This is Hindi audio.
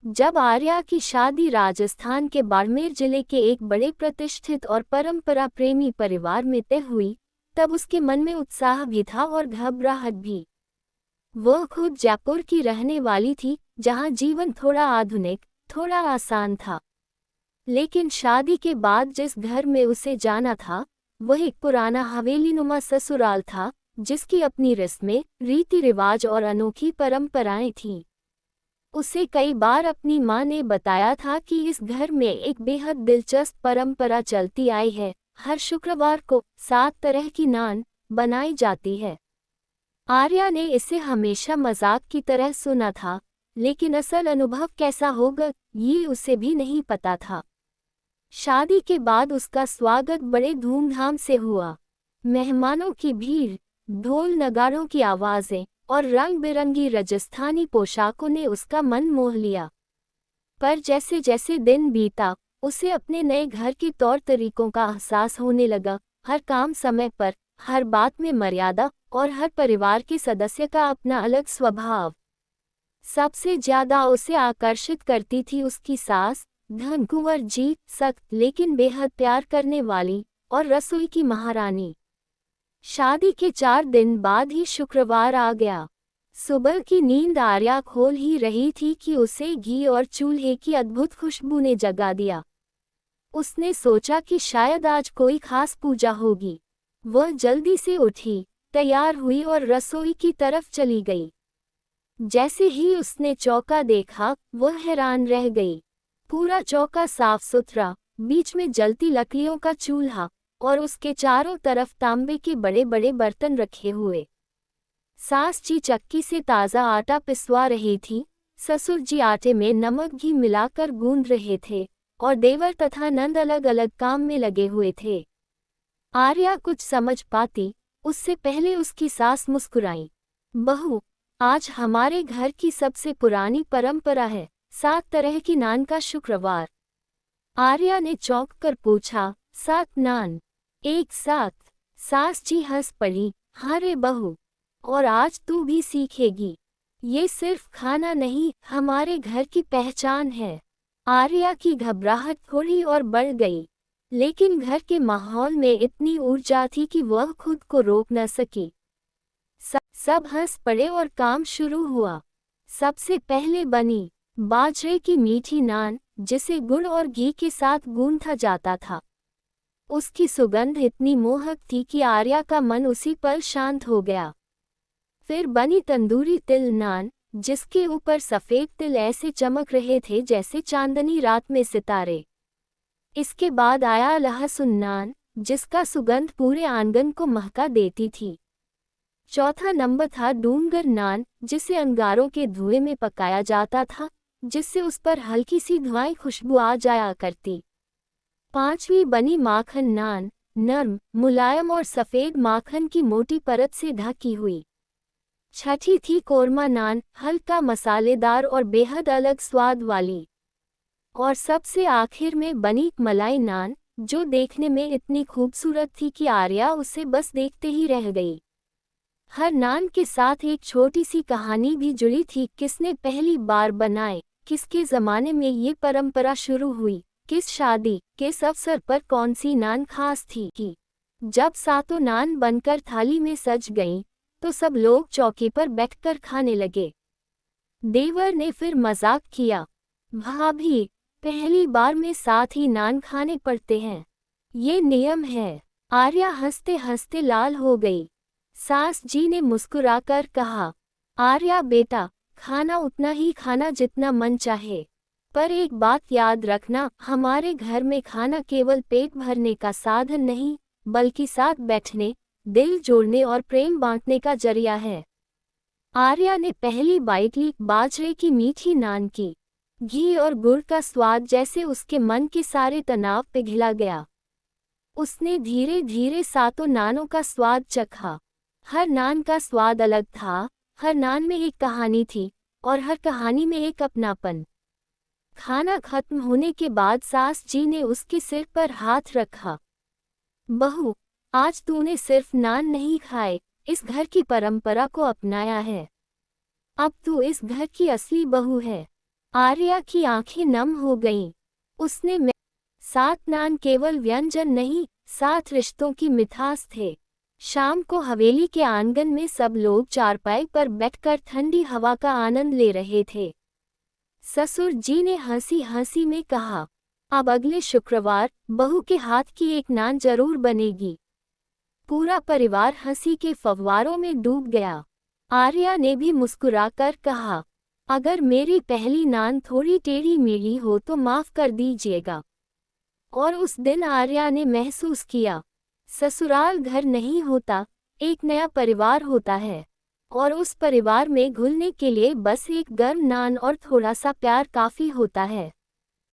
जब आर्या की शादी राजस्थान के बाड़मेर जिले के एक बड़े प्रतिष्ठित और परंपरा प्रेमी परिवार में तय हुई, तब उसके मन में उत्साह भी था और घबराहट भी। वह खुद जयपुर की रहने वाली थी, जहां जीवन थोड़ा आधुनिक, थोड़ा आसान था। लेकिन शादी के बाद जिस घर में उसे जाना था, वह एक पुराना हवेलीनुमा ससुराल था, जिसकी अपनी रस्में, रीति रिवाज और अनोखी परंपराएं थीं। उसे कई बार अपनी माँ ने बताया था कि इस घर में एक बेहद दिलचस्प परंपरा चलती आई है। हर शुक्रवार को 7 तरह की नान बनाई जाती है। आर्या ने इसे हमेशा मजाक की तरह सुना था, लेकिन असल अनुभव कैसा होगा ये उसे भी नहीं पता था। शादी के बाद उसका स्वागत बड़े धूमधाम से हुआ। मेहमानों की भीड़, ढोल नगाड़ों की आवाजें और रंग बिरंगी राजस्थानी पोशाकों ने उसका मन मोह लिया। पर जैसे जैसे दिन बीता, उसे अपने नए घर के तौर तरीकों का एहसास होने लगा। हर काम समय पर, हर बात में मर्यादा और हर परिवार के सदस्य का अपना अलग स्वभाव। सबसे ज्यादा उसे आकर्षित करती थी उसकी सास, धनकुंवर जी, सख्त लेकिन बेहद प्यार करने वाली, और रसोई की महारानी। शादी के 4 दिन बाद ही शुक्रवार आ गया। सुबह की नींद आर्या खोल ही रही थी कि उसे घी और चूल्हे की अद्भुत खुशबू ने जगा दिया। उसने सोचा कि शायद आज कोई खास पूजा होगी। वह जल्दी से उठी, तैयार हुई और रसोई की तरफ चली गई। जैसे ही उसने चौका देखा, वह हैरान रह गई। पूरा चौका साफ सुथरा, बीच में जलती लकड़ियों का चूल्हा, और उसके चारों तरफ तांबे के बड़े बड़े बर्तन रखे हुए। सास जी चक्की से ताज़ा आटा पिसवा रही थी, ससुर जी आटे में नमक घी मिलाकर गूंद रहे थे, और देवर तथा नंद अलग अलग काम में लगे हुए थे। आर्या कुछ समझ पाती उससे पहले उसकी सास मुस्कुराई। बहू, आज हमारे घर की सबसे पुरानी परंपरा है, 7 तरह की नान का शुक्रवार। आर्या ने चौंक कर पूछा, 7 नान एक साथ? सास जी हंस पड़ी, हाँ रे बहू, और आज तू भी सीखेगी। ये सिर्फ खाना नहीं, हमारे घर की पहचान है। आर्या की घबराहट थोड़ी और बढ़ गई, लेकिन घर के माहौल में इतनी ऊर्जा थी कि वह खुद को रोक न सकी। सब हंस पड़े और काम शुरू हुआ। सबसे पहले बनी बाजरे की मीठी नान, जिसे गुड़ और घी के साथ गूंथा जाता था। उसकी सुगंध इतनी मोहक थी कि आर्या का मन उसी पल शांत हो गया। फिर बनी तंदूरी तिल नान, जिसके ऊपर सफ़ेद तिल ऐसे चमक रहे थे जैसे चांदनी रात में सितारे। इसके बाद आया लहसुन नान, जिसका सुगंध पूरे आंगन को महका देती थी। चौथा नंबर था डूंगर नान, जिसे अंगारों के धुएं में पकाया जाता था, जिससे उस पर हल्की सी धुआं खुशबू आ जाया करती। 5वीं बनी माखन नान, नर्म, मुलायम और सफ़ेद माखन की मोटी परत से ढकी हुई। 6ठी थी कोरमा नान, हल्का मसालेदार और बेहद अलग स्वाद वाली। और सबसे आखिर में बनी मलाई नान, जो देखने में इतनी खूबसूरत थी कि आर्या उसे बस देखते ही रह गई। हर नान के साथ एक छोटी सी कहानी भी जुड़ी थी। किसने पहली बार बनाए, किसके ज़माने में ये परंपरा शुरू हुई, किस शादी, किस अवसर पर कौन सी नान खास थी। कि जब 7 नान बनकर थाली में सज गईं, तो सब लोग चौकी पर बैठकर खाने लगे। देवर ने फिर मजाक किया, भाभी, पहली बार में 7 ही नान खाने पड़ते हैं, ये नियम है। आर्या हंसते हंसते लाल हो गई। सास जी ने मुस्कुराकर कहा, आर्या बेटा, खाना उतना ही खाना जितना मन चाहे, पर एक बात याद रखना, हमारे घर में खाना केवल पेट भरने का साधन नहीं, बल्कि साथ बैठने, दिल जोड़ने और प्रेम बांटने का जरिया है। आर्या ने पहली बाइट ली बाजरे की मीठी नान की। घी और गुड़ का स्वाद जैसे उसके मन के सारे तनाव पिघला गया। उसने धीरे धीरे 7 नानों का स्वाद चखा। हर नान का स्वाद अलग था, हर नान में एक कहानी थी, और हर कहानी में एक अपनापन। खाना खत्म होने के बाद सास जी ने उसके सिर पर हाथ रखा। बहू, आज तूने सिर्फ नान नहीं खाए, इस घर की परंपरा को अपनाया है। अब तू इस घर की असली बहू है। आर्या की आंखें नम हो गईं। उसने 7 नान केवल व्यंजन नहीं, 7 रिश्तों की मिठास थे। शाम को हवेली के आंगन में सब लोग चारपाई पर बैठकर ठंडी हवा का आनंद ले रहे थे। ससुर जी ने हंसी हंसी में कहा, अब अगले शुक्रवार बहू के हाथ की एक नान जरूर बनेगी। पूरा परिवार हंसी के फव्वारों में डूब गया। आर्या ने भी मुस्कुराकर कहा, अगर मेरी पहली नान थोड़ी टेढ़ी मेढ़ी हो तो माफ कर दीजिएगा। और उस दिन आर्या ने महसूस किया, ससुराल घर नहीं होता, एक नया परिवार होता है। और उस परिवार में घुलने के लिए बस एक गर्म नान और थोड़ा सा प्यार काफी होता है।